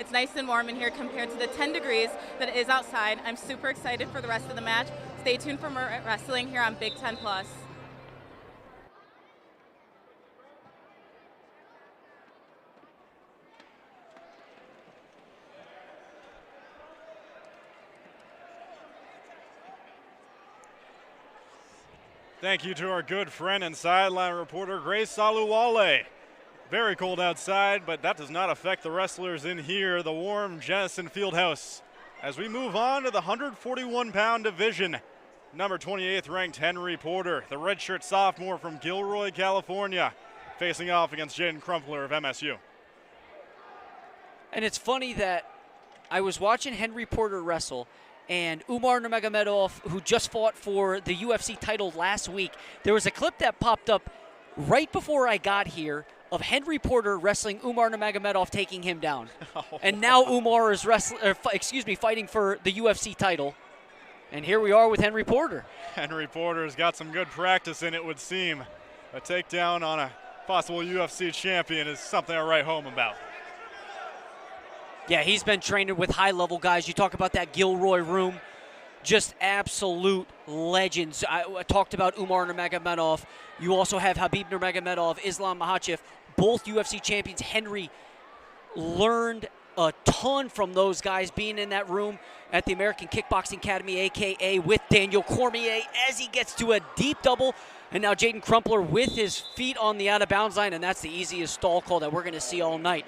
It's nice and warm in here compared to the 10 degrees that it is outside. I'm super excited for the rest of the match. Stay tuned for more wrestling here on Big Ten Plus. Thank you to our good friend and sideline reporter, Grace Saluwale. Very cold outside, but that does not affect the wrestlers in here, the warm Jennison Fieldhouse. As we move on to the 141-pound division, number 28th ranked Henry Porter, the redshirt sophomore from Gilroy, California, facing off against Jaden Crumpler of MSU. And it's funny that I was watching Henry Porter wrestle, and Umar Nurmagomedov, who just fought for the UFC title last week, there was a clip that popped up right before I got here of Henry Porter wrestling Umar Nurmagomedov, taking him down. And now Umar is fighting for the UFC title. And here we are with Henry Porter. Henry Porter's got some good practice in it, would seem. A takedown on a possible UFC champion is something I write home about. Yeah, he's been training with high-level guys. You talk about that Gilroy room, just absolute legends. I talked about Umar Nurmagomedov. You also have Habib Nurmagomedov, Islam Makhachev, both UFC champions. Henry learned a ton from those guys being in that room at the American Kickboxing Academy, a.k.a. with Daniel Cormier, as he gets to a deep double. And now Jaden Crumpler with his feet on the out-of-bounds line, and that's the easiest stall call that we're going to see all night.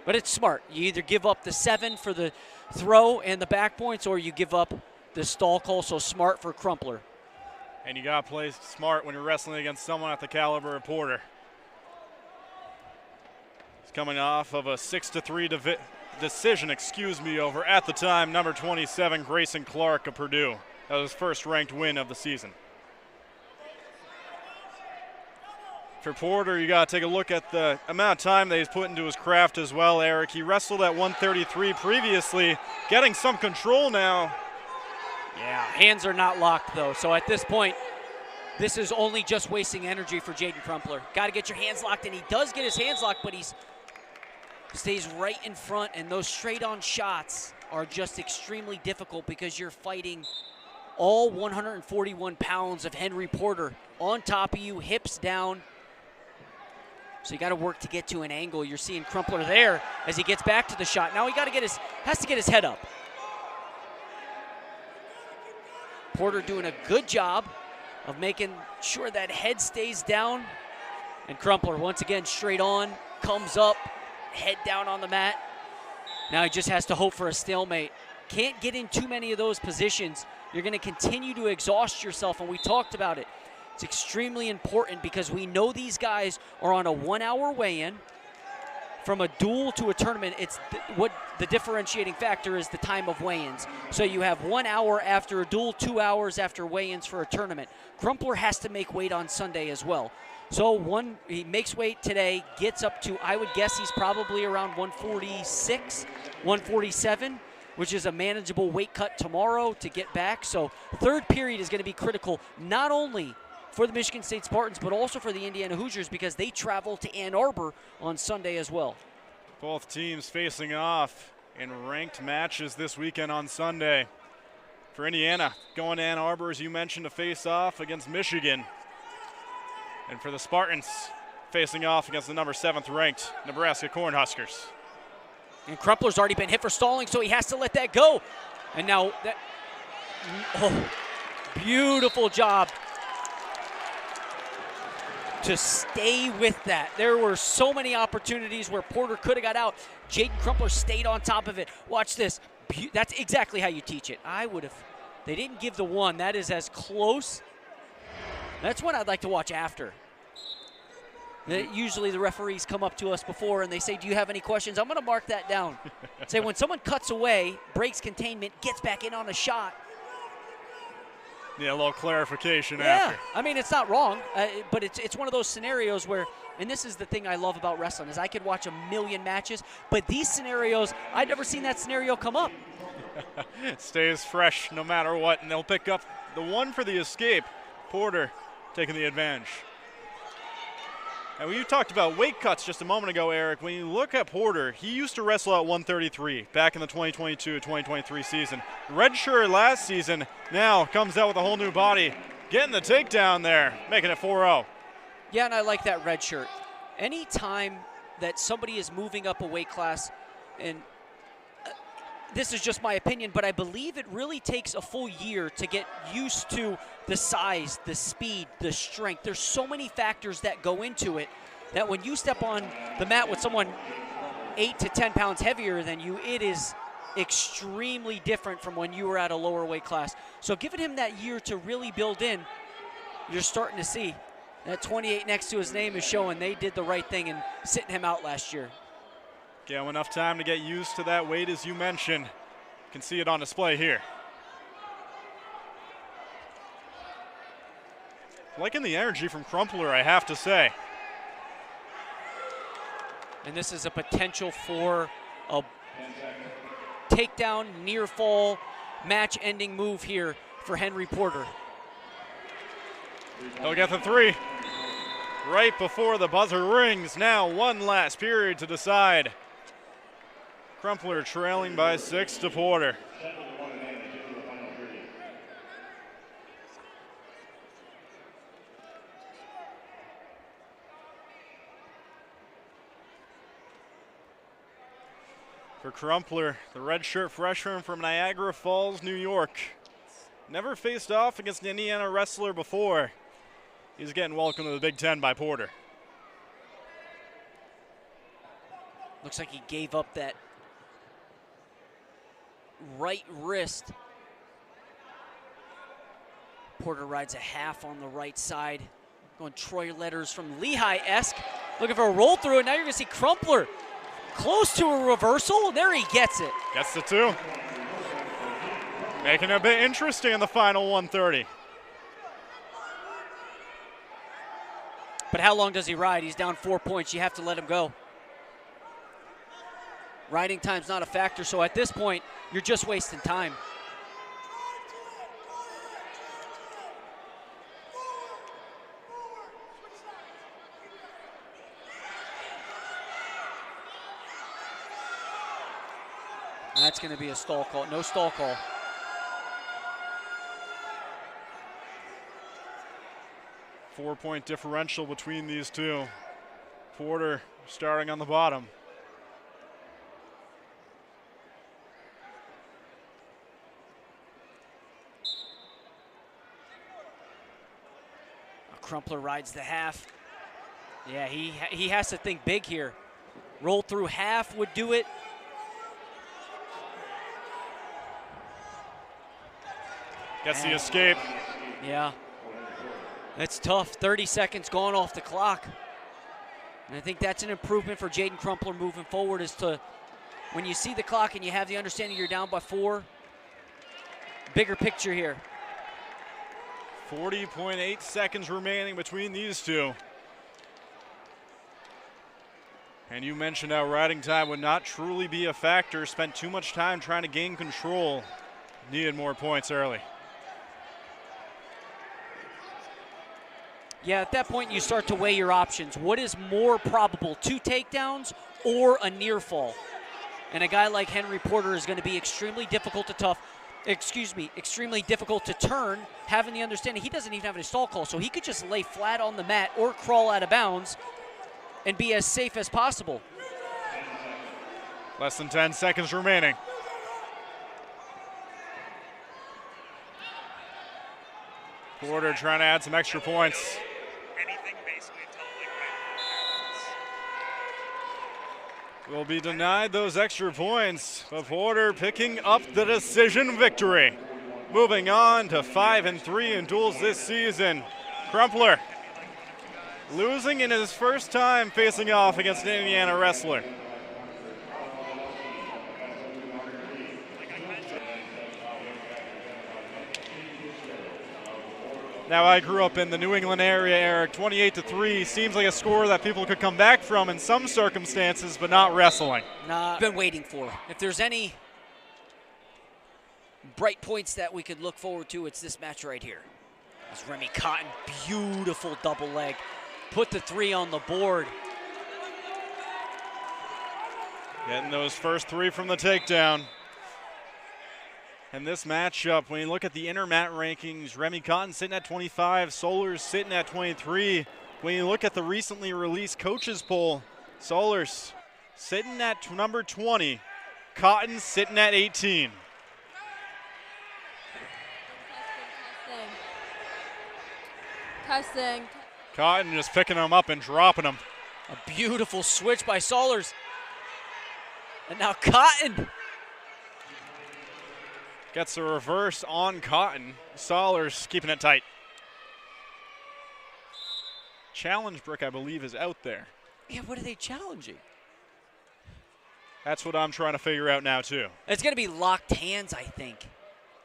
But it's smart. You either give up the 7 for the throw and the back points, or you give up the stall call, so smart for Crumpler. And you got to play smart when you're wrestling against someone at the caliber of Porter. He's coming off of a 6-3 decision, over, at the time, number 27, Grayson Clark of Purdue. That was his first ranked win of the season. For Porter, you got to take a look at the amount of time that he's put into his craft as well, Eric. He wrestled at 133 previously, getting some control now. Yeah, hands are not locked, though. So at this point, this is only just wasting energy for Jaden Crumpler. Got to get your hands locked, and he does get his hands locked, but he stays right in front, and those straight-on shots are just extremely difficult because you're fighting all 141 pounds of Henry Porter on top of you, hips down. So you got to work to get to an angle. You're seeing Crumpler there as he gets back to the shot. Now he has to get his head up. Porter doing a good job of making sure that head stays down. And Crumpler once again straight on, comes up, head down on the mat. Now he just has to hope for a stalemate. Can't get in too many of those positions. You're going to continue to exhaust yourself, and we talked about it. It's extremely important because we know these guys are on a 1-hour weigh-in. From a duel to a tournament, what the differentiating factor is the time of weigh-ins. So you have 1 hour after a duel, 2 hours after weigh-ins for a tournament. Crumpler has to make weight on Sunday as well. So he makes weight today, gets up to, I would guess he's probably around 146, 147, which is a manageable weight cut tomorrow to get back. So third period is going to be critical, not only for the Michigan State Spartans, but also for the Indiana Hoosiers because they travel to Ann Arbor on Sunday as well. Both teams facing off in ranked matches this weekend on Sunday. For Indiana, going to Ann Arbor, as you mentioned, to face off against Michigan. And for the Spartans, facing off against the number 7th ranked Nebraska Cornhuskers. And Crumpler's already been hit for stalling, so he has to let that go. And now beautiful job to stay with that. There were so many opportunities where Porter could have got out. Jaden Crumpler stayed on top of it. Watch this. That's exactly how you teach it. They didn't give the 1. That is as close. That's what I'd like to watch after. Usually the referees come up to us before and they say, do you have any questions? I'm going to mark that down. Say when someone cuts away, breaks containment, gets back in on a shot. Yeah, a little clarification after. I mean, it's not wrong, but it's one of those scenarios where, and this is the thing I love about wrestling, is I could watch a million matches, but these scenarios, I'd never seen that scenario come up. Stays fresh no matter what, and they'll pick up the 1 for the escape. Porter taking the advantage. And when you talked about weight cuts just a moment ago, Eric, when you look at Porter, he used to wrestle at 133 back in the 2022-2023 season. Redshirt last season, now comes out with a whole new body, getting the takedown there, making it 4-0. Yeah, and I like that red shirt. Anytime that somebody is moving up a weight class, and this is just my opinion, but I believe it really takes a full year to get used to the size, the speed, the strength. There's so many factors that go into it that when you step on the mat with someone 8 to 10 pounds heavier than you, it is extremely different from when you were at a lower weight class. So giving him that year to really build in, you're starting to see that 28 next to his name is showing they did the right thing in sitting him out last year. Give him enough time to get used to that weight, as you mentioned. You can see it on display here. Liking the energy from Crumpler, I have to say. And this is a potential for a takedown, near fall, match-ending move here for Henry Porter. He'll get the 3 right before the buzzer rings. Now one last period to decide. Crumpler trailing by 6 to Porter. For Crumpler, the redshirt freshman from Niagara Falls, New York. Never faced off against an Indiana wrestler before. He's getting welcomed to the Big Ten by Porter. Looks like he gave up that right wrist. Porter rides a half on the right side. Going Troy Letters from Lehigh-esque. Looking for a roll through, and now you're going to see Crumpler close to a reversal, and there he gets it. Gets the 2. Making it a bit interesting in the final 130. But how long does he ride? He's down 4 points. You have to let him go. Riding time's not a factor, so at this point, you're just wasting time. That's going to be a stall call. No stall call. Four-point differential between these two. Porter starting on the bottom. Crumpler rides the half. Yeah, he has to think big here. Roll through half would do it. Gets the escape. Yeah. That's tough. 30 seconds gone off the clock. And I think that's an improvement for Jaden Crumpler moving forward, is to, when you see the clock and you have the understanding you're down by 4, bigger picture here. 40.8 seconds remaining between these two. And you mentioned how riding time would not truly be a factor. Spent too much time trying to gain control. Needed more points early. Yeah, at that point you start to weigh your options. What is more probable, 2 takedowns or a near fall? And a guy like Henry Porter is going to be extremely difficult to turn, having the understanding he doesn't even have any stall call, so he could just lay flat on the mat or crawl out of bounds and be as safe as possible. Less than 10 seconds remaining. Porter trying to add some extra points. Will be denied those extra points, but Porter picking up the decision victory. Moving on to 5-3 in duels this season. Crumpler losing in his first time facing off against an Indiana wrestler. Now, I grew up in the New England area, Eric. 28-3 seems like a score that people could come back from in some circumstances, but not wrestling. Nah, been waiting for. If there's any bright points that we could look forward to, it's this match right here. As Remy Cotton, beautiful double leg. put the 3 on the board. Getting those first 3 from the takedown. And this matchup, when you look at the intermat rankings, Remy Cotton sitting at 25, Sollars sitting at 23. When you look at the recently released coaches poll, Sollars sitting at number 20, Cotton sitting at 18. Testing. Cotton just picking them up and dropping them. A beautiful switch by Sollars. And now Cotton gets a reverse on Cotton. Sollars keeping it tight. Challenge brick, I believe, is out there. Yeah, what are they challenging? That's what I'm trying to figure out now, too. It's going to be locked hands, I think.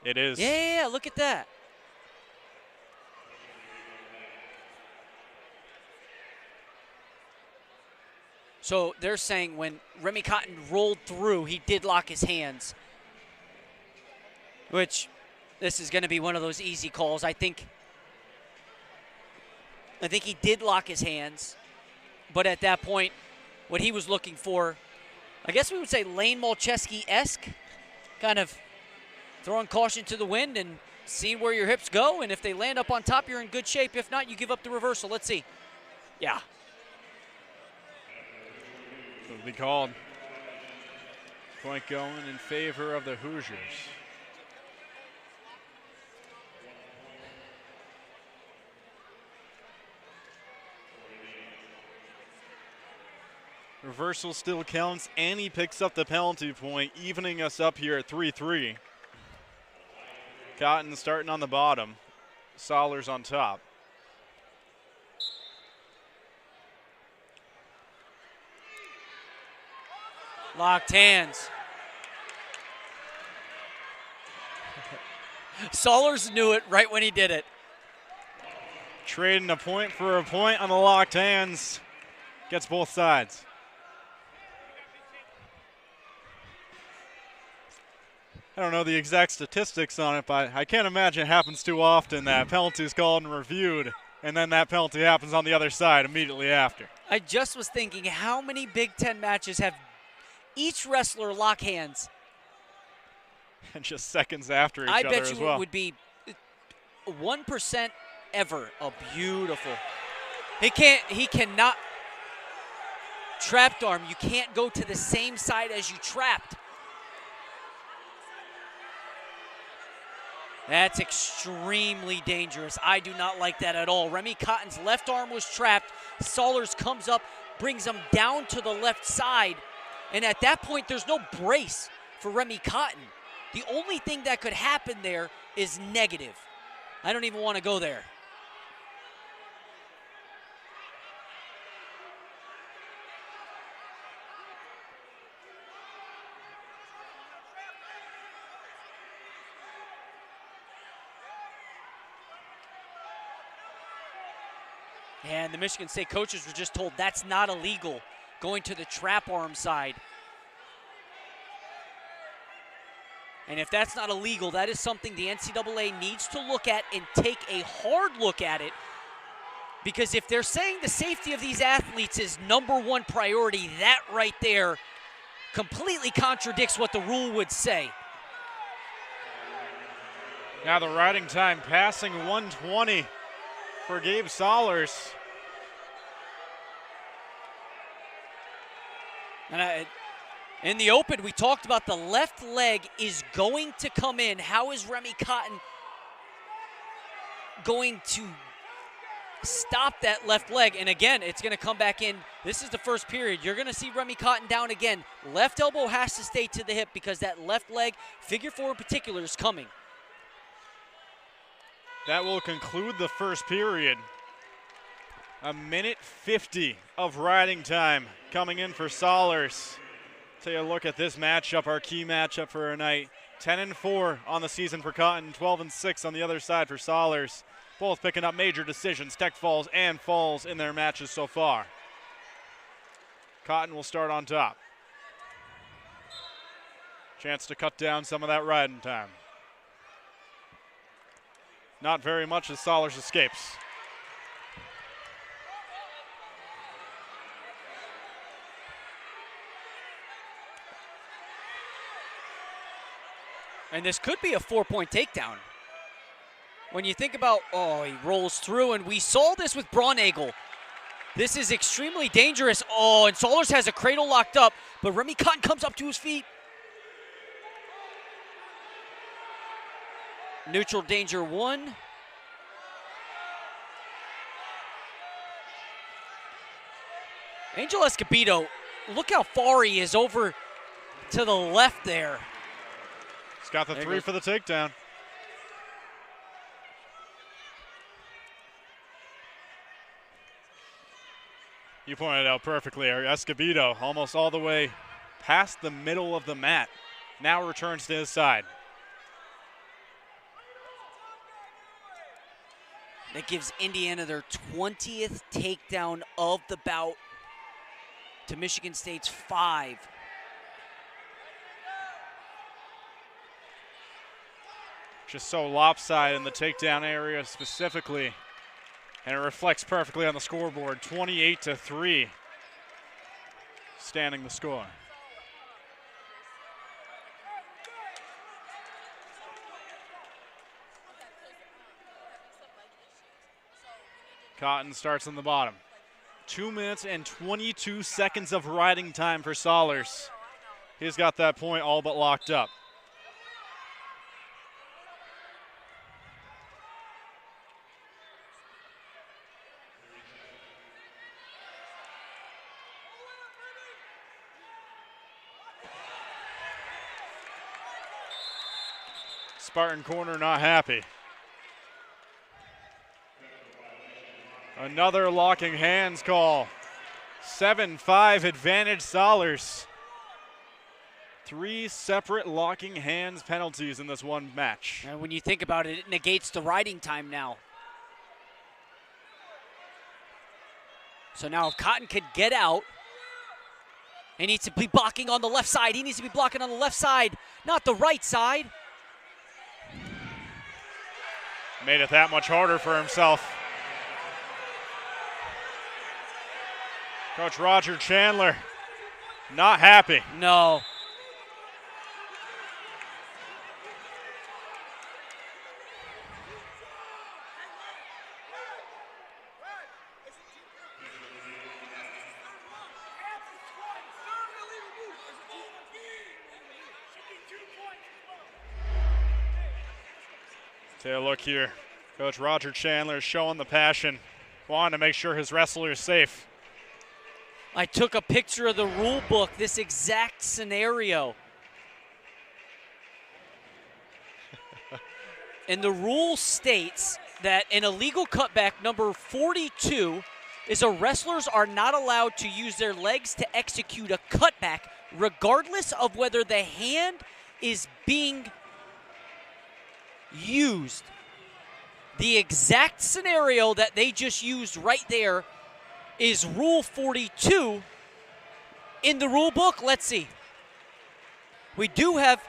It is. Yeah, look at that. So they're saying when Remy Cotton rolled through, he did lock his hands. Which, this is going to be one of those easy calls. I think he did lock his hands. But at that point, what he was looking for, I guess we would say Lane Malcheski-esque, kind of throwing caution to the wind and seeing where your hips go. And if they land up on top, you're in good shape. If not, you give up the reversal. Let's see. Yeah. It'll be called. Point going in favor of the Hoosiers. Reversal still counts, and he picks up the penalty point, evening us up here at 3-3. Cotton starting on the bottom. Sollars on top. Locked hands. Sollars knew it right when he did it. Trading a point for a point on the locked hands. Gets both sides. I don't know the exact statistics on it, but I can't imagine it happens too often that penalty is called and reviewed, and then that penalty happens on the other side immediately after. I just was thinking, how many Big Ten matches have each wrestler lock hands? And just seconds after each I other bet as you well. it would be 1% ever. Oh, beautiful. He cannot trapped arm. You can't go to the same side as you trapped. That's extremely dangerous. I do not like that at all. Remy Cotton's left arm was trapped. Sollars comes up, brings him down to the left side. And at that point, there's no brace for Remy Cotton. The only thing that could happen there is negative. I don't even want to go there. And the Michigan State coaches were just told that's not illegal, going to the trap arm side. And if that's not illegal, that is something the NCAA needs to look at and take a hard look at it. Because if they're saying the safety of these athletes is #1 priority, that right there completely contradicts what the rule would say. Now the riding time passing 1:20 for Gabe Sollars. And in the open, we talked about the left leg is going to come in. How is Remy Cotton going to stop that left leg? And again, it's going to come back in. This is the first period. You're going to see Remy Cotton down again. Left elbow has to stay to the hip because that left leg, figure 4 in particular, is coming. That will conclude the first period. 1:50 of riding time coming in for Sollars. Take a look at this matchup, our key matchup for tonight. 10-4 on the season for Cotton, 12-6 on the other side for Sollars. Both picking up major decisions, tech falls and falls in their matches so far. Cotton will start on top. Chance to cut down some of that riding time. Not very much as Sollars escapes. And this could be a 4-point takedown. When you think about, oh, he rolls through, and we saw this with Braunagel. This is extremely dangerous. Oh, and Sollars has a cradle locked up, but Remy Cotton comes up to his feet. Neutral danger 1. Angel Escobedo, look how far he is over to the left there. He's got the three for the takedown. You pointed out perfectly, Escobedo almost all the way past the middle of the mat. Now returns to his side. That gives Indiana their 20th takedown of the bout to Michigan State's 5. Just so lopsided in the takedown area specifically. And it reflects perfectly on the scoreboard, 28-3. Standing the score. Cotton starts on the bottom. 2 minutes and 22 seconds of riding time for Sollars. He's got that point all but locked up. Spartan corner not happy. Another locking hands call. 7-5 advantage Sollars. 3 separate locking hands penalties in this one match. And when you think about it, it negates the riding time now. So now if Cotton could get out, he needs to be blocking on the left side. He needs to be blocking on the left side, not the right side. Made it that much harder for himself. Coach Roger Chandler, not happy. No. Take a look here. Coach Roger Chandler showing the passion, wanting to make sure his wrestler is safe. I took a picture of the rule book, this exact scenario. And the rule states that an illegal cutback number 42 is a wrestlers are not allowed to use their legs to execute a cutback regardless of whether the hand is being used. The exact scenario that they just used right there is Rule 42 in the rule book. Let's see. We do have,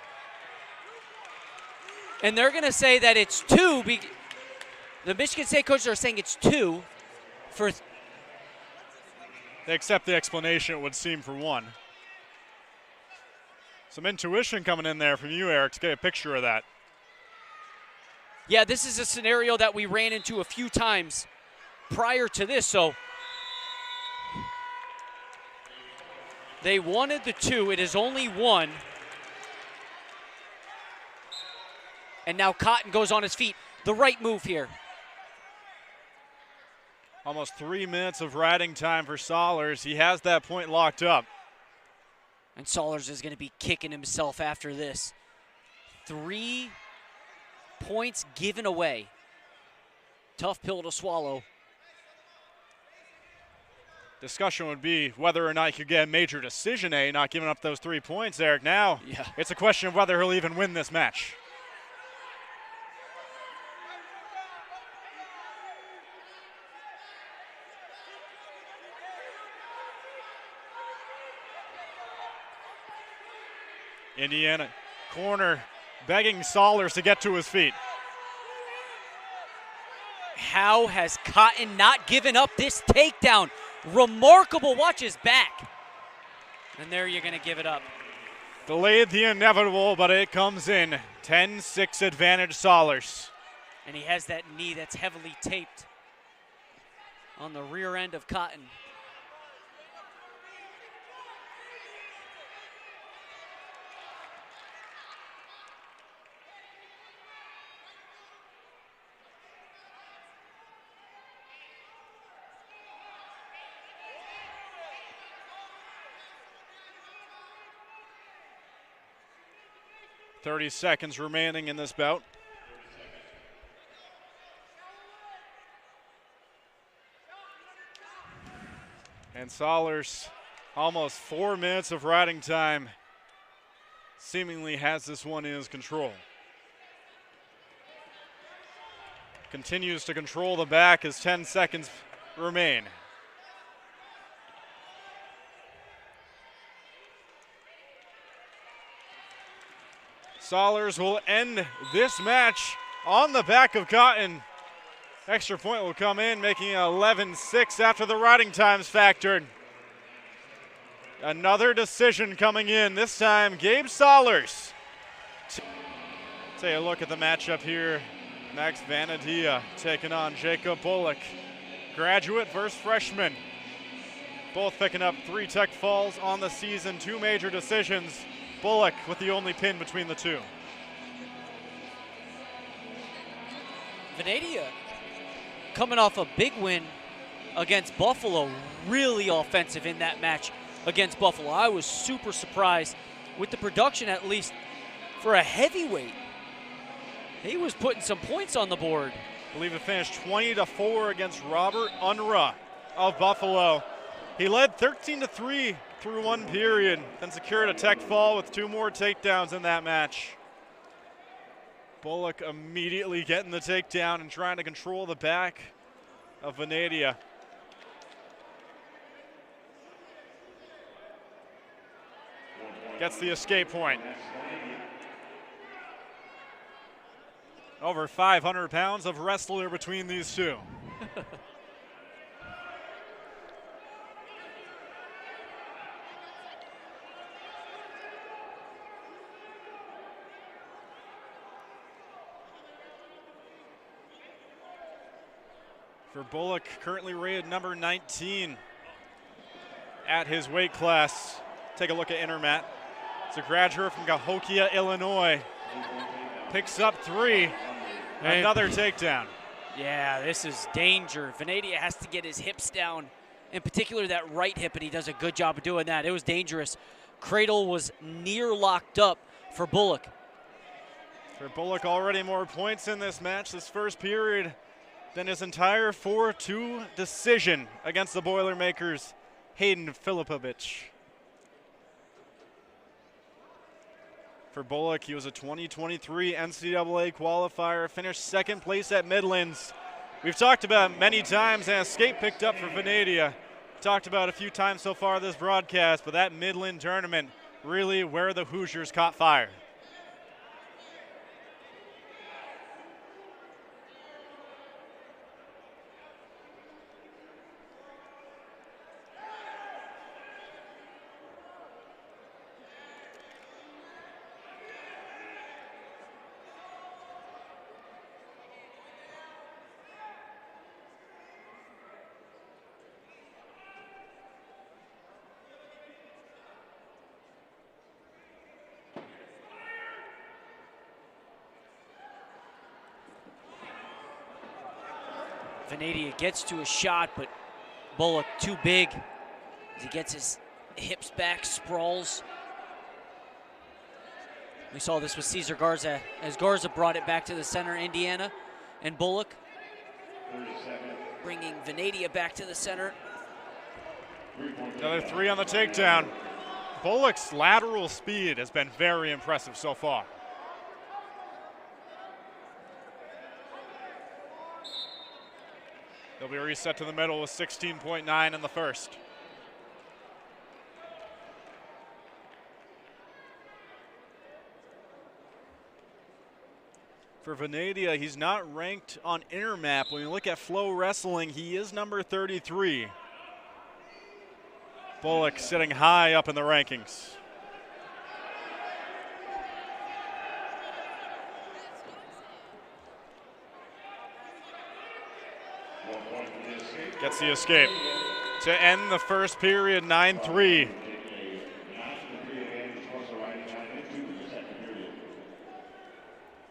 and they're going to say that it's 2. The Michigan State coaches are saying it's 2 for. They accept the explanation, it would seem, for 1. Some intuition coming in there from you, Eric, to get a picture of that. Yeah, this is a scenario that we ran into a few times prior to this, so they wanted the 2. It is only 1. And now Cotton goes on his feet. The right move here. Almost 3 minutes of riding time for Sollars. He has that point locked up. And Sollars is going to be kicking himself after this. 3 points given away. Tough pill to swallow. Discussion would be whether or not he could get a major decision, not giving up those 3 points, Eric. Now, It's a question of whether he'll even win this match. Indiana corner begging Sollars to get to his feet. How has Cotton not given up this takedown? Remarkable. Watch his back. And there you're going to give it up. Delayed the inevitable, but it comes in. 10-6 advantage Sollars. And he has that knee that's heavily taped on the rear end of Cotton. .30 seconds remaining in this bout. And Sollars, almost 4 minutes of riding time, seemingly has this one in his control. Continues to control the back as 10 seconds remain. Sollars will end this match on the back of Cotton. Extra point will come in, making it 11-6 after the riding times factored. Another decision coming in, this time Gabe Sollars. Take a look at the matchup here. Next, Vanadia taking on Jacob Bullock. Graduate versus freshman. Both picking up 3 tech falls on the season, 2 major decisions. Bullock with the only pin between the two. Vanadia coming off a big win against Buffalo, really offensive in that match against Buffalo. I was super surprised with the production, at least for a heavyweight. He was putting some points on the board. I believe it finished 20-4 against Robert Unruh of Buffalo. He led 13-3 through 1 period, then secured a tech fall with 2 more takedowns in that match. Bullock immediately getting the takedown and trying to control the back of Vanadia. Gets the escape point. Over 500 pounds of wrestler between these two. For Bullock, currently rated number 19 at his weight class. Take a look at Intermat. It's a graduate from Cahokia, Illinois. Picks up 3. Another takedown. Yeah, this is danger. Vanadia has to get his hips down, in particular that right hip, and he does a good job of doing that. It was dangerous. Cradle was near locked up for Bullock. For Bullock, already more points in this match, this first period, than his entire 4-2 decision against the Boilermakers, Hayden Filipovich. For Bullock, he was a 2023 NCAA qualifier, finished 2nd place at Midlands. We've talked about it many times, and escape picked up for Vanadia. Talked about it a few times so far this broadcast, but that Midland tournament really where the Hoosiers caught fire. Vanadia gets to a shot, but Bullock too big. As he gets his hips back, sprawls. We saw this with Cesar Garza as Garza brought it back to the center, Indiana, and Bullock bringing Vanadia back to the center. Another 3 on the takedown. Bullock's lateral speed has been very impressive so far. They'll be reset to the middle with 16.9 in the first. For Vanadia, he's not ranked on Intermap. When you look at Flow Wrestling, he is number 33. Bullock sitting high up in the rankings. Gets the escape to end the first period, 9-3.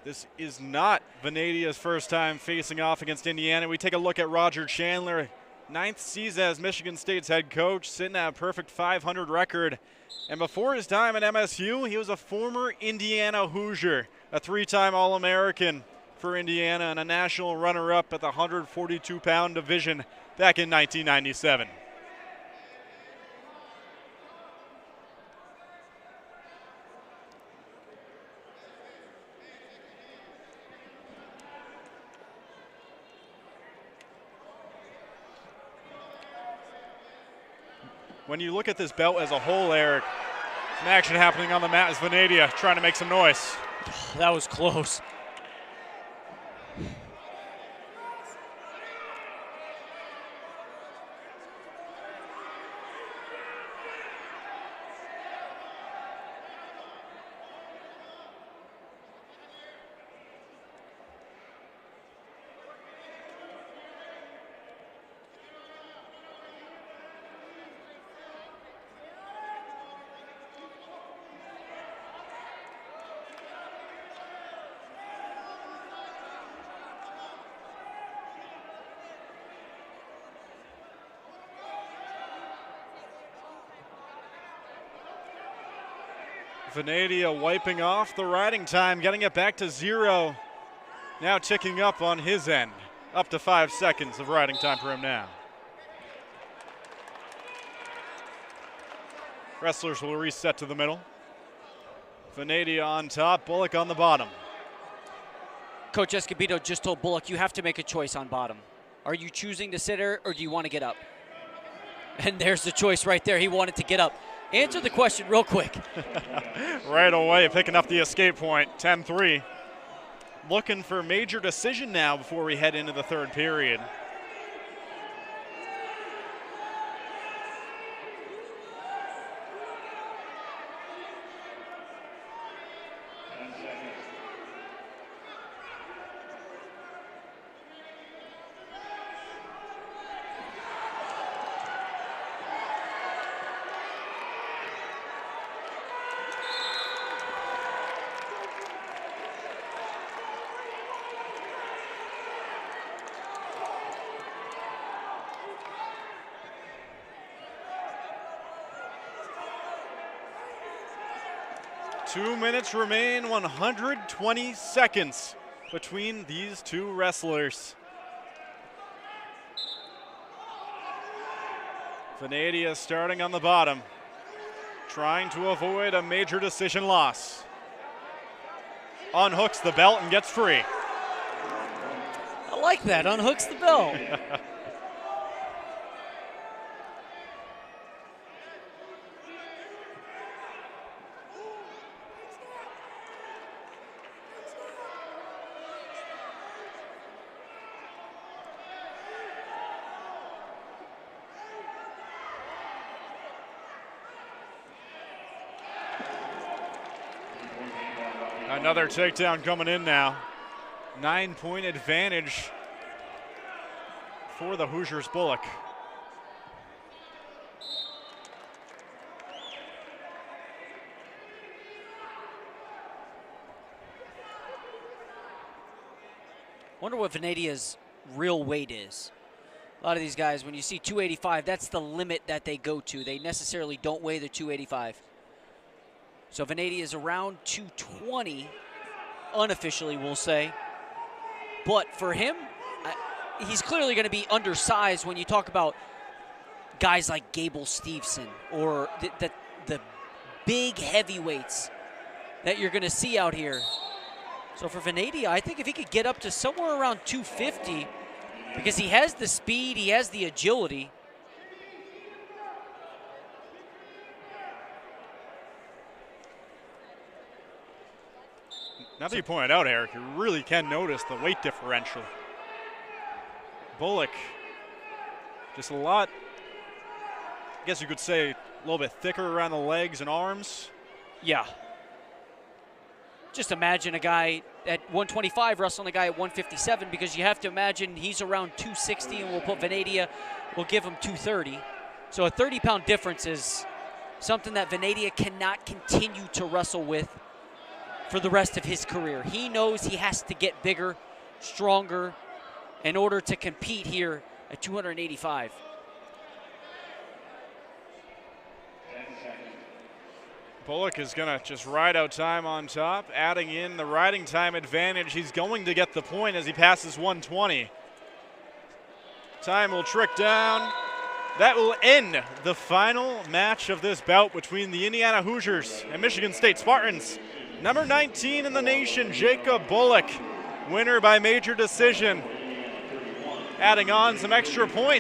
This is not Vanadia's first time facing off against Indiana. We take a look at Roger Chandler, 9th season as Michigan State's head coach, sitting at a perfect 500 record. And before his time at MSU, he was a former Indiana Hoosier, a 3-time All-American for Indiana and a national runner-up at the 142-pound division back in 1997. When you look at this belt as a whole, Eric, some action happening on the mat as Vanadia trying to make some noise. That was close. Vanadia wiping off the riding time, getting it back to 0. Now ticking up on his end. Up to 5 seconds of riding time for him now. Wrestlers will reset to the middle. Vanadia on top, Bullock on the bottom. Coach Escobedo just told Bullock, you have to make a choice on bottom. Are you choosing to sit her or do you want to get up? And there's the choice right there. He wanted to get up. Answer the question real quick. Right away, picking up the escape point, 10-3. Looking for a major decision now before we head into the third period. Two minutes remain, 120 seconds between these two wrestlers. Vanadia starting on the bottom, trying to avoid a major decision loss. Unhooks the belt and gets free. I like that, unhooks the belt. Another takedown coming in now. 9-point advantage for the Hoosiers. Bullock. Wonder what Vanadia's real weight is. A lot of these guys, when you see 285, that's the limit that they go to. They necessarily don't weigh the 285. So Vanadia is around 220, unofficially we'll say. But for him, he's clearly going to be undersized when you talk about guys like Gable Steveson or the big heavyweights that you're going to see out here. So for Vanadia, I think if he could get up to somewhere around 250, because he has the speed, he has the agility. Now that you pointed out, Eric, you really can notice the weight differential. Bullock, just a lot, I guess you could say, a little bit thicker around the legs and arms. Yeah. just imagine a guy at 125 wrestling a guy at 157, because you have to imagine he's around 260 and we'll put Vanadia, we'll give him 230. So a 30-pound difference is something that Vanadia cannot continue to wrestle with for the rest of his career. He knows he has to get bigger, stronger in order to compete here at 285. Bullock is going to just ride out time on top, adding in the riding time advantage. He's going to get the point as he passes 120. Time will trick down. That will end the final match of this bout between the Indiana Hoosiers and Michigan State Spartans. Number 19 in the nation, Jacob Bullock, winner by major decision, adding on some extra points.